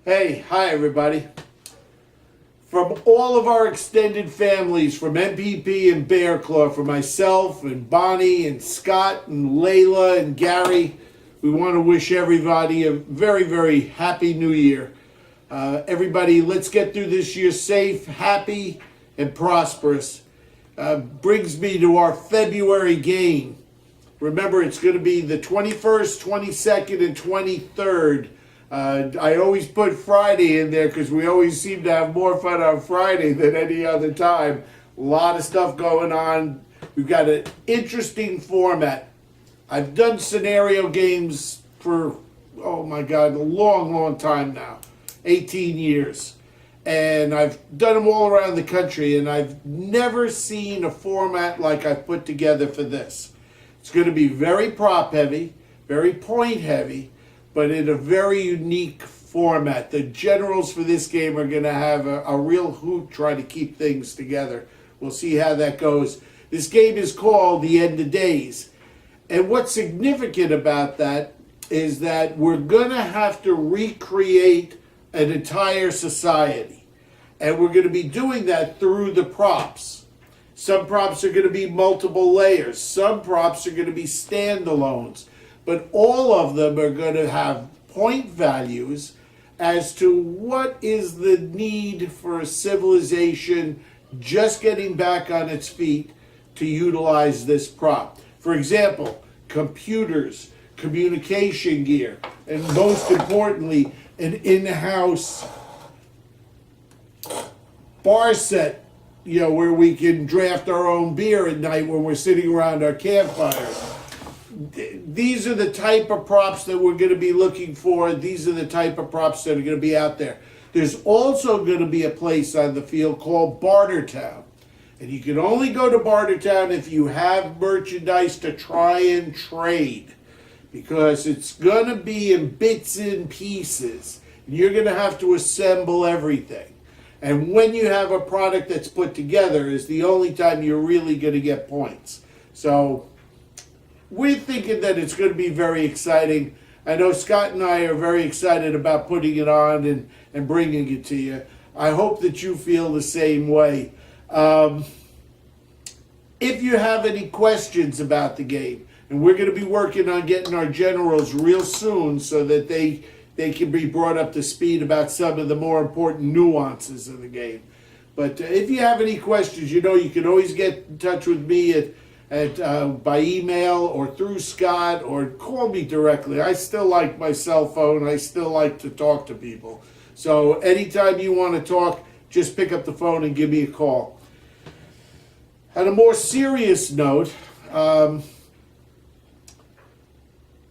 Hey, hi everybody. From all of our extended families, from MPP and Bear Claw, from myself and Bonnie and Scott and Layla and Gary, we want to wish everybody a very, very happy new year. Everybody, let's get through this year safe, happy, and prosperous. Brings me to our February game. Remember, it's going to be the 21st, 22nd, and 23rd. I always put Friday in there because we always seem to have more fun on Friday than any other time. A lot of stuff going on. We've got an interesting format. I've done scenario games for, oh my God, a long, long time now. 18 years. And I've done them all around the country, and I've never seen a format like I've put together for this. It's going to be very prop heavy, very point heavy, but in a very unique format. The generals for this game are going to have a real hoot trying to keep things together. We'll see how that goes. This game is called The End of Days. And what's significant about that is that we're going to have to recreate an entire society. And we're going to be doing that through the props. Some props are going to be multiple layers. Some props are going to be standalones. But all of them are going to have point values as to what is the need for a civilization just getting back on its feet to utilize this prop. For example, computers, communication gear, and most importantly, an in-house bar set, where we can draft our own beer at night when we're sitting around our campfires. These are the type of props that we're going to be looking for. These are the type of props that are going to be out there. There's also going to be a place on the field called Bartertown. And you can only go to Bartertown if you have merchandise to try and trade, because it's going to be in bits and pieces. And you're going to have to assemble everything. And when you have a product that's put together is the only time you're really going to get points. So we're thinking that it's going to be very exciting. I know Scott and I are very excited about putting it on and bringing it to you. I hope that you feel the same way. If you have any questions about the game, and we're going to be working on getting our generals real soon so that they can be brought up to speed about some of the more important nuances of the game. But if you have any questions, you can always get in touch with me by email or through Scott, or call me directly. I still like my cell phone. I still like to talk to people. So anytime you want to talk, just pick up the phone and give me a call. On a more serious note,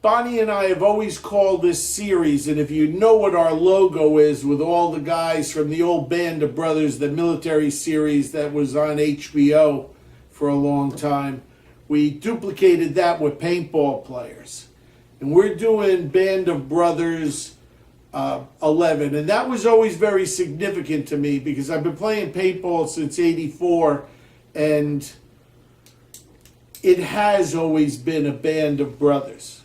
Bonnie and I have always called this series, and if you know what our logo is, with all the guys from the old Band of Brothers, the military series that was on HBO for a long time, we duplicated that with paintball players. And we're doing Band of Brothers 11. And that was always very significant to me because I've been playing paintball since '84, and it has always been a band of brothers.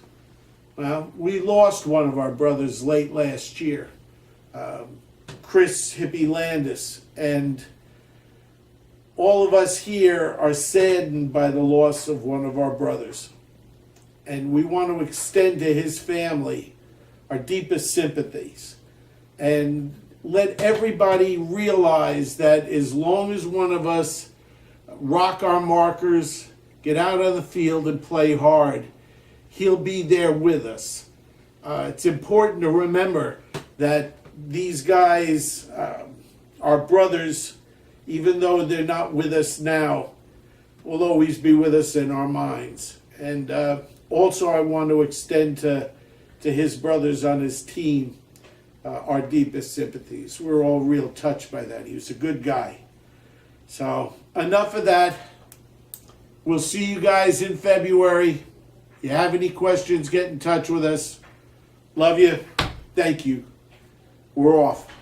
Well, we lost one of our brothers late last year, Chris Hippie Landis, and all of us here are saddened by the loss of one of our brothers. And we want to extend to his family our deepest sympathies and let everybody realize that as long as one of us rock our markers, get out on the field and play hard, he'll be there with us. It's important to remember that these guys are brothers. Even though they're not with us now, will always be with us in our minds. And also I want to extend to his brothers on his team our deepest sympathies. We're all real touched by that. He was a good guy. So enough of that. We'll see you guys in February. If you have any questions, get in touch with us. Love you. Thank you. We're off.